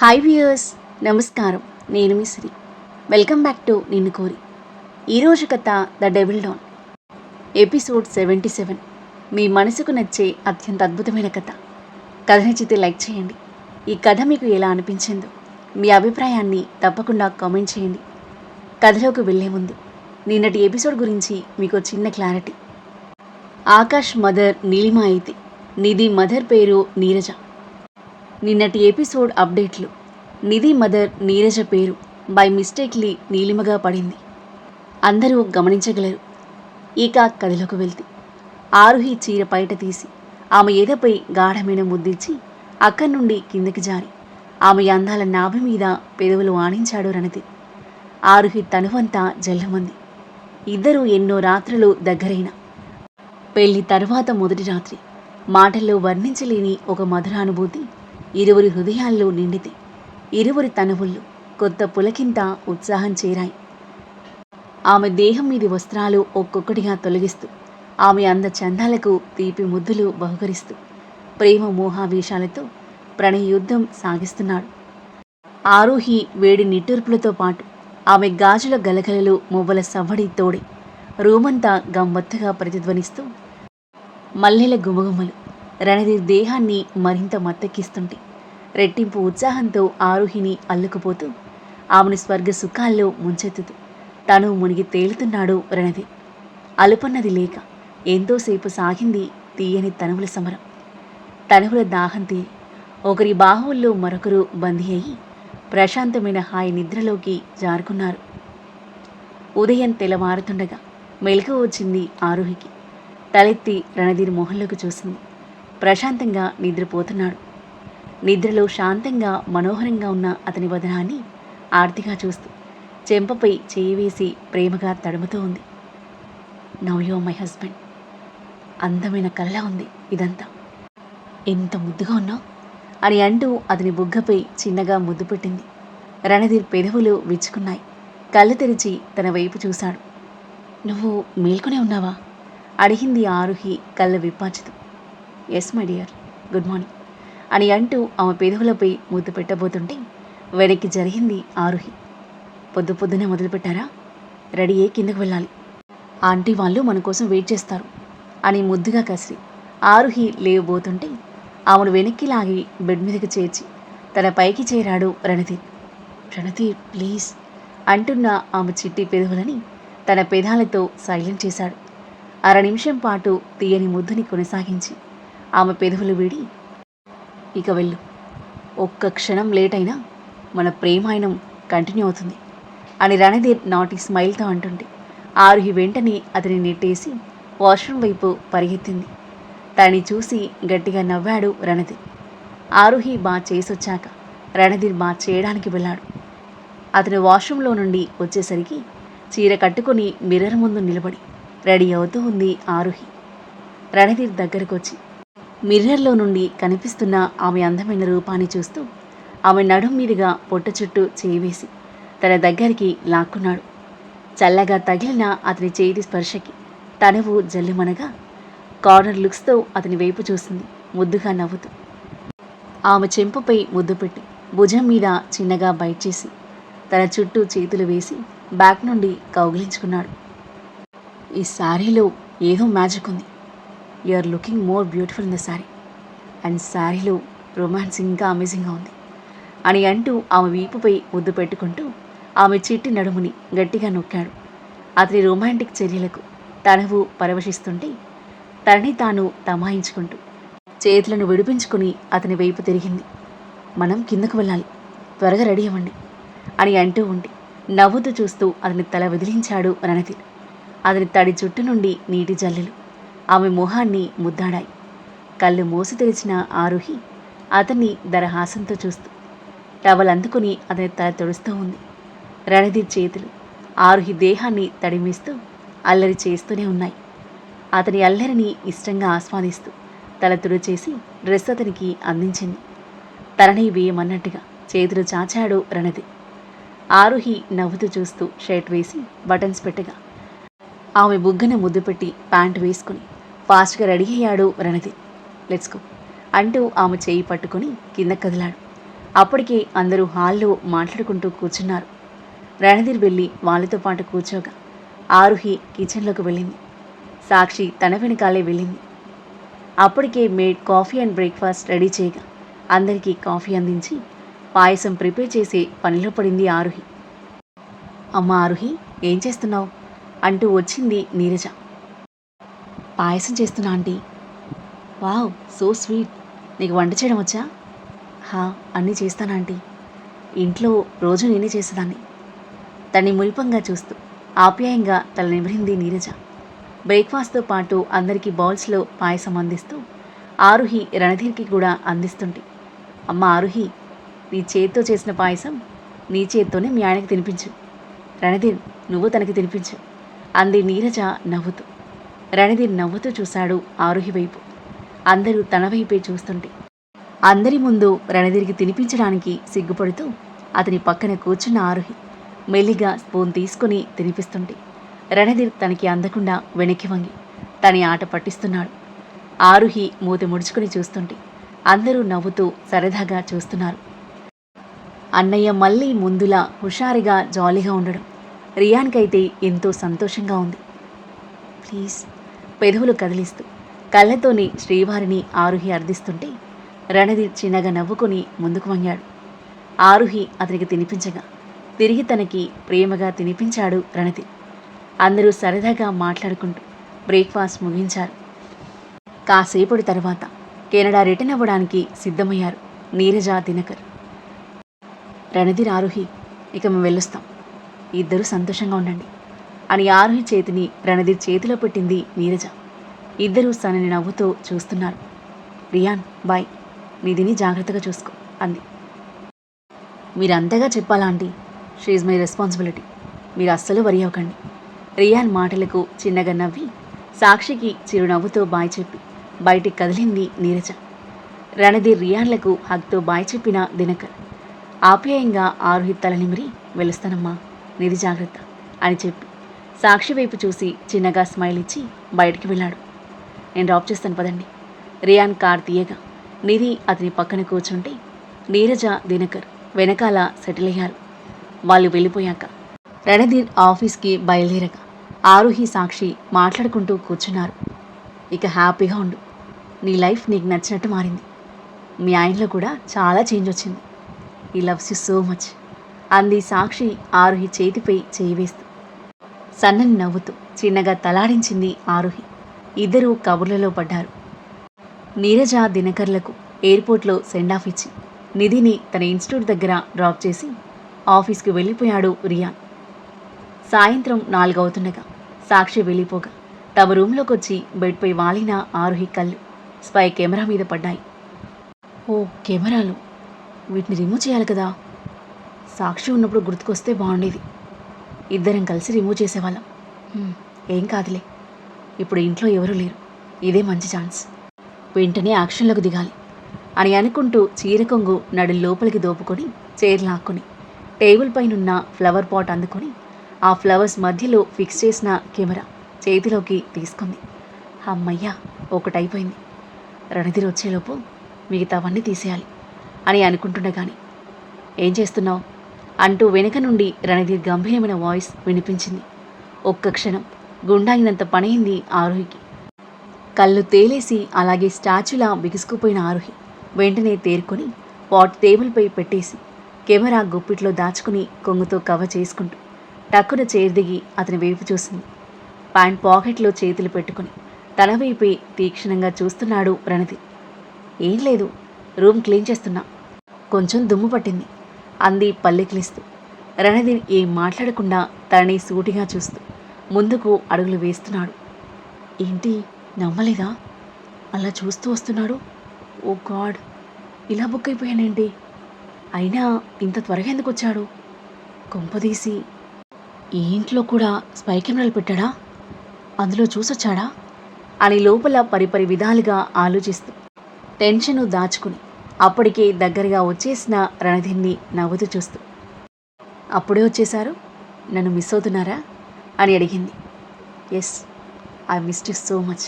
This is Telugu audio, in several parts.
హాయ్ వ్యూయర్స్, నమస్కారం. నేను మీ శ్రీ. వెల్కమ్ బ్యాక్ టు నిన్ను కోరి. ఈరోజు కథ ద డెవిల్ డాన్, ఎపిసోడ్ 77. మీ మనసుకు నచ్చే అత్యంత అద్భుతమైన కథ. కథ నచ్చితే లైక్ చేయండి. ఈ కథ మీకు ఎలా అనిపించిందో మీ అభిప్రాయాన్ని తప్పకుండా కామెంట్ చేయండి. కథలోకి వెళ్ళే ముందు నిన్నటి ఎపిసోడ్ గురించి మీకు చిన్న క్లారిటీ. ఆకాష్ మదర్ నీలిమ అయితే నిధి మదర్ పేరు నీరజ. నిన్నటి ఎపిసోడ్ అప్డేట్లు. నిధి మదర్ నీరజ పేరు బై మిస్టేక్లీ నీలిమగా పడింది. అందరూ గమనించగలరు. ఇక కథలోకి వెళ్తే ఆరుహి చీర బయట తీసి ఆమె ఎదపై గాఢమైన ముద్దిచ్చి అక్కడి నుండి కిందకి జారి ఆమె అందాల నాభి మీద పెదవులు ఆనించాడు రణధీర్. ఆరుహి తనువంతా జల్లుమంది. ఇద్దరూ ఎన్నో రాత్రులు దగ్గరైన పెళ్లి తర్వాత మొదటి రాత్రి మాటల్లో వర్ణించలేని ఒక మధురానుభూతి ఇరువురి హృదయాల్లో నిండితే ఇరువురి తనువుల్లో కొత్త పులకింత ఉత్సాహం చేరాయి. ఆమె దేహం మీది వస్త్రాలు ఒక్కొక్కటిగా తొలగిస్తూ ఆమె అంద చందాలకు తీపి ముద్దులు బహుకరిస్తూ ప్రేమ మోహావేశాలతో ప్రణయ యుద్ధం సాగిస్తున్నాడు. ఆరోహి వేడి నిట్టూర్పులతో పాటు ఆమె గాజుల గలగలలు మువ్వల సవ్వడి తోడి రూమంతా గమ్మత్తుగా ప్రతిధ్వనిస్తూ మల్లెల గుమగుమలు రణధీర్ దేహాన్ని మరింత మత్తెక్కిస్తుంటే రెట్టింపు ఉత్సాహంతో ఆరుహిని అల్లుకుపోతూ ఆమెను స్వర్గ సుఖాల్లో ముంచెత్తుతూ తను మునిగి తేలుతున్నాడు రణధీర్. అలుపన్నది లేక ఎంతోసేపు సాగింది తీయని తనువుల సమరం. తనువుల దాహం తీరి ఒకరి బాహువుల్లో మరొకరు బందీ అయి ప్రశాంతమైన హాయి నిద్రలోకి జారుకున్నారు. ఉదయం తెల్లవారుతుండగా మెలకువ వచ్చింది ఆరుహికి. తలెత్తి రణధీర్ మొహంలోకి చూసింది. ప్రశాంతంగా నిద్రపోతున్నాడు. నిద్రలో శాంతంగా మనోహరంగా ఉన్న అతని వదనాన్ని ఆర్తిగా చూస్తూ చెంపపై చేయి వేసి ప్రేమగా తడుముతూ ఉంది. Now you are my husband. అందమైన కలలా ఉంది ఇదంతా. ఎంత ముద్దుగా ఉన్నావు అని అంటూ అతని బుగ్గపై చిన్నగా ముద్దు పెట్టింది. రణధీర్ పెదవులు విచ్చుకున్నాయి. కళ్ళు తెరిచి తన వైపు చూశాడు. నువ్వు మేల్కొనే ఉన్నావా అడిగింది ఆరుహి కళ్ళ విప్పాచుతూ. Yes my dear, good morning అని అంటూ ఆమె పెదవులపై ముద్దు పెట్టబోతుంటే వెనక్కి జరిగింది ఆరుహి. పొద్దు పొద్దునే మొదలుపెట్టారా? రెడీ అయ్యి కిందకు వెళ్ళాలి. ఆంటీ వాళ్ళు మన కోసం వెయిట్ చేస్తారు అని ముద్దుగా కసిరి ఆరుహి లేవబోతుంటే ఆమెను వెనక్కి లాగి బెడ్ మీదకి చేర్చి తన పైకి చేరాడు రణధీర్. రణధీర్ ప్లీజ్ అంటున్న ఆమె చిట్టి పెదవులని తన పెదాలతో సైలెంట్ చేశాడు. అర నిమిషం పాటు తీయని ముద్దుని కొనసాగించి ఆమె పెదవులు వీడి ఇక వెళ్ళు. ఒక్క క్షణం లేట్ అయినా మన ప్రేమాయణం కంటిన్యూ అవుతుంది అని రణధీర్ నాటి స్మైల్తో అంటుంటే ఆరుహి వెంటనే అతని నెట్టేసి వాష్రూమ్ వైపు పరిగెత్తింది. తనని చూసి గట్టిగా నవ్వాడు రణధీర్. ఆరుహి చేసొచ్చాక రణధీర్ చేయడానికి వెళ్ళాడు. అతను వాష్రూమ్లో నుండి వచ్చేసరికి చీర కట్టుకుని మిర్రర్ ముందు నిలబడి రెడీ అవుతూ ఉంది ఆరుహి. రణధీర్ దగ్గరకు వచ్చి మిర్రర్లో నుండి కనిపిస్తున్న ఆమె అందమైన రూపాన్ని చూస్తూ ఆమె నడుం మీదుగా పొట్ట చుట్టూ చేయివేసి తన దగ్గరికి లాక్కున్నాడు. చల్లగా తగిలిన అతని చేతి స్పర్శకి తనువు జల్లుమనగా కార్నర్ లుక్స్తో అతని వైపు చూసింది ముద్దుగా నవ్వుతూ. ఆమె చెంపపై ముద్దు పెట్టి భుజం మీద చిన్నగా బైట్ చేసి తన చుట్టూ చేతులు వేసి బ్యాక్ నుండి కౌగిలించుకున్నాడు. ఈ శారీలో ఏదో మ్యాజిక్ ఉంది. You are looking more beautiful in the sari and శారీలో రొమాన్స్ ఇంకా అమేజింగ్గా ఉంది అని అంటూ ఆమె వీపుపై ముద్దు పెట్టుకుంటూ ఆమె చిట్టి నడుముని గట్టిగా నొక్కాడు. అతని రొమాంటిక్ చర్యలకు తనవు పరవశిస్తుంటే తనని తాను తమాయించుకుంటూ చేతులను విడిపించుకుని అతని వైపు తిరిగింది. మనం కిందకు వెళ్ళాలి, త్వరగా రెడీ అవ్వండి అని అంటూ ఉంటే నవ్వుతూ చూస్తూ అతని తల విదిలించాడు రణధీర్. అతని తడి చుట్టు నుండి నీటి జల్లెలు ఆమె మొహాన్ని ముద్దాడాయి. కళ్ళు మూసి తెరిచిన ఆరుహి అతన్ని దరహాసంతో చూస్తూ టవల్ అందుకుని అతని తల తొడుస్తూ ఉంది. రణధీర్ చేతులు ఆరుహి దేహాన్ని తడిమేస్తూ అల్లరి చేస్తూనే ఉన్నాయి. అతని అల్లరిని ఇష్టంగా ఆస్వాదిస్తూ తల తుడిచేసి డ్రెస్ అతనికి అందించింది. తలని వేయమన్నట్టుగా చేతులు చాచాడు రణధీర్. ఆరుహి నవ్వుతూ చూస్తూ షర్ట్ వేసి బటన్స్ పెట్టగా ఆమె బుగ్గన ముద్దు పెట్టి ప్యాంటు వేసుకుని ఫాస్ట్గా రెడీ అయ్యాడు రణధీర్. లెట్స్ గో అంటూ ఆమె చేయి పట్టుకుని కింద కదిలాడు. అప్పటికే అందరూ హాల్లో మాట్లాడుకుంటూ కూర్చున్నారు. రణధీర్ వెళ్ళి వాళ్ళతో పాటు కూర్చోగా ఆరుహి కిచెన్లోకి వెళ్ళింది. సాక్షి తన వెనకాలే వెళ్ళింది. అప్పటికే made coffee and breakfast ready చేయగా అందరికీ కాఫీ అందించి పాయసం ప్రిపేర్ చేసే పనిలో పడింది ఆరుహి. అమ్మ ఆరుహి, ఏం చేస్తున్నావు అంటూ వచ్చింది నీరజ. పాయసం చేస్తున్నా ఆంటీ. Wow, so sweet. నీకు వంట చేయడం వచ్చా? హా, అన్నీ చేస్తాను ఆంటీ. ఇంట్లో రోజు నేనే చేసేదాన్ని. తన్ని మురిపంగా చూస్తూ ఆప్యాయంగా తల నిమిరింది నీరజ. బ్రేక్ఫాస్ట్తో పాటు అందరికీ బౌల్స్లో పాయసం అందిస్తూ ఆరుహి రణధీర్కి కూడా అందిస్తుంటే, అమ్మ ఆరుహి, నీ చేత్తో చేసిన పాయసం నీ చేత్తోనే మీ ఆయనకి తినిపించు. రణధీర్, నువ్వు తనకి తినిపించు అంది నీరజ నవ్వుతూ. రణధీర్ నవ్వుతూ చూశాడు ఆరుహి వైపు. అందరూ తన వైపే చూస్తుంటే అందరి ముందు రణధీర్కి తినిపించడానికి సిగ్గుపడుతూ అతని పక్కన కూర్చున్న ఆరుహి మెల్లిగా స్పూన్ తీసుకుని తినిపిస్తుంటే రణధీర్ తనకి అందకుండా వెనక్కి వంగి తని ఆట పట్టిస్తున్నాడు. ఆరుహి మూతి ముడుచుకుని చూస్తుంటే అందరూ నవ్వుతూ సరదాగా చూస్తున్నారు. అన్నయ్య మళ్ళీ ముందులా హుషారుగా జాలీగా ఉండడం రియాన్కైతే ఎంతో సంతోషంగా ఉంది. ప్లీజ్, పెదవులు కదిలిస్తూ కళ్ళతోనే శ్రీవారిని ఆరుహి అర్థిస్తుంటే రణధీర్ చిన్నగా నవ్వుకొని ముందుకు వంగాడు. ఆరుహి అతనికి తినిపించగా తిరిగి తనకి ప్రేమగా తినిపించాడు రణధీర్. అందరూ సరదాగా మాట్లాడుకుంటూ బ్రేక్ఫాస్ట్ ముగించారు. కాసేపటి తర్వాత కెనడా రిటర్న్ అవ్వడానికి సిద్ధమయ్యారు నీరజ, దినకర్. రణధీర్, ఆరుహి, ఇక మేము వెళ్ళొస్తాం. ఇద్దరూ సంతోషంగా ఉండండి అని ఆరుహి చేతిని రణధీర్ చేతిలో పెట్టింది నీరజ. ఇద్దరూ సనని నవ్వుతూ చూస్తున్నారు. రియాన్, బాయ్, మీదిని జాగ్రత్తగా చూసుకో అంది. మీరంతగా చెప్పాలా ఆంటీ? She my responsibility. మీరు అస్సలు వరి అవ్వకండి. రియాన్ మాటలకు చిన్నగా నవ్వి సాక్షికి చిరునవ్వుతో బాయ్ చెప్పి బయటికి కదిలింది నీరజ. రణధీర్, రియాన్లకు హగ్తో బాయ్ చెప్పిన దినకర్ ఆప్యాయంగా ఆరుహి తల నిమిరి వెలుస్తానమ్మా, నిధి జాగ్రత్త అని చెప్పి సాక్షి వైపు చూసి చిన్నగా స్మైల్ ఇచ్చి బయటికి వెళ్ళాడు. నేను డ్రాప్ చేస్తాను పదండి. రియాన్ కార్ తీయగా నిధి అతని పక్కన కూర్చుంటే నీరజ, దినకర్ వెనకాల సెటిల్ అయ్యారు. వాళ్ళు వెళ్ళిపోయాక రణధీర్ ఆఫీస్కి బయలుదేరగా ఆరుహి, సాక్షి మాట్లాడుకుంటూ కూర్చున్నారు. ఇక హ్యాపీగా ఉండు. నీ లైఫ్ నీకు నచ్చినట్టు మారింది. మీ ఆయనలో కూడా చాలా చేంజ్ వచ్చింది. ఈ లవ్స్ యూ సో మచ్ అంది సాక్షి ఆరుహి చేతిపై చేయి వేస్తూ. సన్నని నవ్వుతూ చిన్నగా తలాడించింది ఆరుహి. ఇద్దరూ కబుర్లలో పడ్డారు. నీరజ, దినకర్లకు ఎయిర్పోర్ట్లో సెండ్ ఆఫ్ ఇచ్చి నిధిని తన ఇన్స్టిట్యూట్ దగ్గర డ్రాప్ చేసి ఆఫీస్కి వెళ్ళిపోయాడు రియాన్. సాయంత్రం 4 అవుతుండగా సాక్షి వెళ్ళిపోగా తమ రూమ్లోకి వచ్చి బెడ్పై వాలిన ఆరుహి కళ్ళు స్పై కెమెరా మీద పడ్డాయి. ఓ కెమెరాలు, వీటిని రిమూవ్ చేయాలి కదా. సాక్షి ఉన్నప్పుడు గుర్తుకొస్తే బాగుండేది. ఇద్దరం కలిసి రిమూవ్ చేసేవాళ్ళం. ఏం కాదులే, ఇప్పుడు ఇంట్లో ఎవరూ లేరు. ఇదే మంచి ఛాన్స్. వెంటనే యాక్షన్లోకి దిగాలి అని అనుకుంటూ చీర కొంగు నడు లోపలికి దోపుకొని చైర్ లాక్కొని టేబుల్ పైనున్న ఫ్లవర్ పాట్ అందుకొని ఆ ఫ్లవర్స్ మధ్యలో ఫిక్స్ చేసిన కెమెరా చేతిలోకి తీసుకుంది. అమ్మయ్యా, ఒకటైపోయింది. రణధీర్ వచ్చేలోపు మిగతావన్నీ తీసేయాలి అని అనుకుంటుండగాని, ఏం చేస్తున్నావు అంటూ వెనుక నుండి రణధీర్ గంభీరమైన వాయిస్ వినిపించింది. ఒక్క క్షణం గుండాయినంత పనైంది ఆరుహికి. కళ్ళు తేలేసి అలాగే స్టాచ్యూలా బిగుసుకుపోయిన ఆరుహి వెంటనే తేరుకొని పాట్ టేబుల్పై పెట్టేసి కెమెరా గుప్పిట్లో దాచుకుని కొంగుతో కవర్ చేసుకుంటూ టక్కున చైర్ దిగి అతని వైపు చూసింది. ప్యాంట్ పాకెట్లో చేతులు పెట్టుకుని తన వైపే తీక్షణంగా చూస్తున్నాడు రణధీర్. ఏం లేదు, రూమ్ క్లీన్ చేస్తున్నా, కొంచెం దుమ్ము పట్టింది అంది పల్లెకిలిస్తూ. రణధీర్ ఏం మాట్లాడకుండా తనని సూటిగా చూస్తూ ముందుకు అడుగులు వేస్తున్నాడు. ఏంటి, నమ్మలేదా? అలా చూస్తూ వస్తున్నాడు. ఓ గాడ్, ఇలా బుక్ అయిపోయానేంటి? అయినా ఇంత త్వరగా ఎందుకు వచ్చాడు? కొంపదీసి ఈ ఇంట్లో కూడా స్పై కెమెరాలు పెట్టాడా? అందులో చూసొచ్చాడా అని లోపల పరిపరి విధాలుగా ఆలోచిస్తూ టెన్షను దాచుకుని అప్పటికే దగ్గరగా వచ్చేసిన రణధీర్ని నవ్వుతూ చూస్తూ, అప్పుడే వచ్చేశారు, నన్ను మిస్ అవుతున్నారా అని అడిగింది. Yes, I missed you so much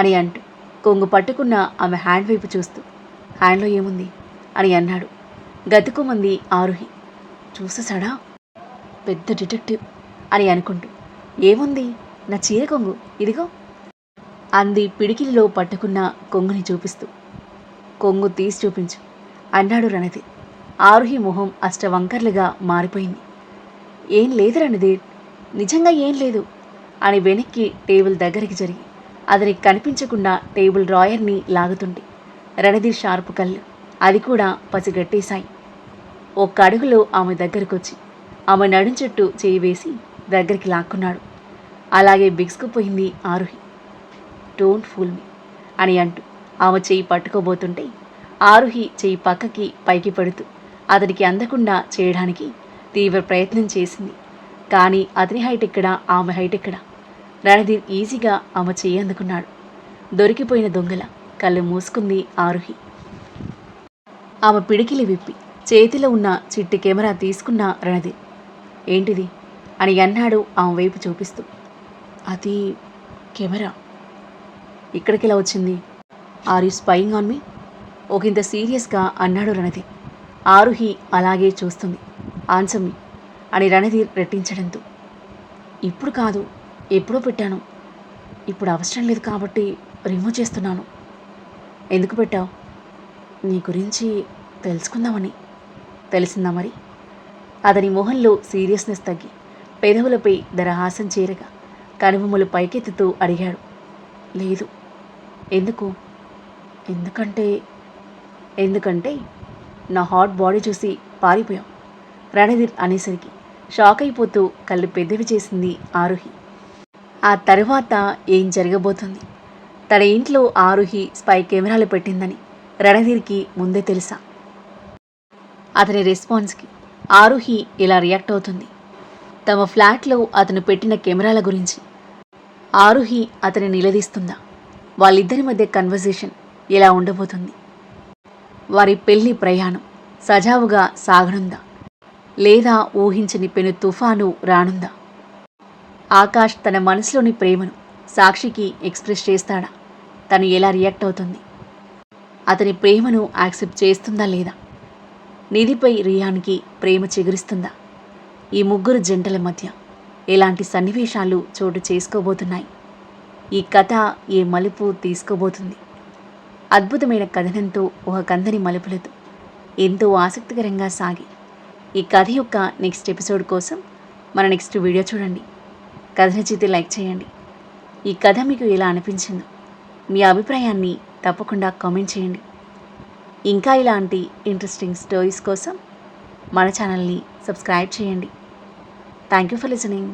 అని అంటూ కొంగు పట్టుకున్న ఆమె హ్యాండ్ వైపు చూస్తూ, హ్యాండ్లో ఏముంది అని అన్నాడు. గతుకుమంది ఆరుహి. చూసేశాడా పెద్ద డిటెక్టివ్ అని అనుకుంటూ. ఏముంది, నా చీర కొంగు ఇదిగో అంది పిడికిలిలో పట్టుకున్న కొంగుని చూపిస్తూ. కొంగు తీసి చూపించు అన్నాడు రణధీర్. ఆరుహి మొహం అష్టవంకర్లుగా మారిపోయింది. ఏం లేదు రణధీర్, నిజంగా ఏం లేదు అని వెనక్కి టేబుల్ దగ్గరికి జరిగి అతనికి కనిపించకుండా టేబుల్ డ్రాయర్ని లాగుతుంటే రణధీర్ షార్పు కళ్ళు అది కూడా పసిగట్టేశాయి. ఒక్క అడుగులో ఆమె దగ్గరకొచ్చి ఆమె నడుం చుట్టూ చేయి వేసి దగ్గరికి లాక్కున్నాడు. అలాగే బిగుసుకుపోయింది ఆరుహి. డోంట్ ఫూల్ మీ అని అంటూ ఆమె చేయి పట్టుకోబోతుంటే ఆరుహి చేయి పక్కకి పైకి పడుతూ అతనికి అందకుండా చేయడానికి తీవ్ర ప్రయత్నం చేసింది. కానీ అతని హైట్ ఎక్కడ, ఆమె హైట్ ఎక్కడ? రణధీర్ ఈజీగా ఆమె చేయి అందుకున్నాడు. దొరికిపోయిన దొంగల కళ్ళు మూసుకుంది ఆరుహి. ఆమె పిడికిలి విప్పి చేతిలో ఉన్న చిట్టి కెమెరా తీసుకున్న రణధీర్. ఏంటిది అని అన్నాడు ఆమె వైపు చూపిస్తూ. అది కెమెరా. ఇక్కడికిలా వచ్చింది? Are you spying on me? ఒకంత సీరియస్గా అన్నాడు రణధీర్. ఆరుహి అలాగే చూస్తుంది. ఆన్సర్ మీ అని రణధీర్ రెట్టించడంతో. ఇప్పుడు కాదు, ఎప్పుడో పెట్టాను. ఇప్పుడు అవసరం లేదు కాబట్టి రిమూవ్ చేస్తున్నాను. ఎందుకు పెట్టావు? నీ గురించి తెలుసుకుందామని. తెలిసిందా మరి? అతని మొహంలో సీరియస్నెస్ తగ్గి పెదవులపై దరహాసం చేరగా కనుబొమ్మలు పైకెత్తుతూ అడిగాడు. లేదు. ఎందుకు? ఎందుకంటే నా హాట్ బాడీ చూసి పారిపోయాం రణధీర్ అనేసరికి షాక్ అయిపోతూ కళ్ళు పెద్దవి చేసింది ఆరుహి. ఆ తరువాత ఏం జరగబోతుంది? తన ఇంట్లో ఆరుహి స్పై కెమెరాలు పెట్టిందని రణధీర్కి ముందే తెలుసా? అతని రెస్పాన్స్కి ఆరుహి ఎలా రియాక్ట్ అవుతుంది? తమ ఫ్లాట్లో అతను పెట్టిన కెమెరాల గురించి ఆరుహి అతని నిలదీస్తుందా? వాళ్ళిద్దరి మధ్య కన్వర్జేషన్ ఎలా ఉండబోతుంది? వారి పెళ్లి ప్రయాణం సజావుగా సాగనుందా, లేదా ఊహించని పెను తుఫాను రానుందా? ఆకాష్ తన మనసులోని ప్రేమను సాక్షికి ఎక్స్ప్రెస్ చేస్తాడా? తను ఎలా రియాక్ట్ అవుతుంది? అతని ప్రేమను యాక్సెప్ట్ చేస్తుందా లేదా? నిధిపై రియాన్కి ప్రేమ చిగురిస్తుందా? ఈ ముగ్గురు జంటల మధ్య ఎలాంటి సన్నివేశాలు చోటు చేసుకోబోతున్నాయి? ఈ కథ ఏ మలుపు తీసుకోబోతుంది? అద్భుతమైన కథనంతో ఒక కందని మలుపులతో ఎంతో ఆసక్తికరంగా సాగి ఈ కథ యొక్క నెక్స్ట్ ఎపిసోడ్ కోసం మన నెక్స్ట్ వీడియో చూడండి. కథ నచ్చితే లైక్ చేయండి. ఈ కథ మీకు ఎలా అనిపించిందో మీ అభిప్రాయాన్ని తప్పకుండా కామెంట్ చేయండి. ఇంకా ఇలాంటి ఇంట్రెస్టింగ్ స్టోరీస్ కోసం మన ఛానల్ని సబ్స్క్రైబ్ చేయండి. Thank you for listening.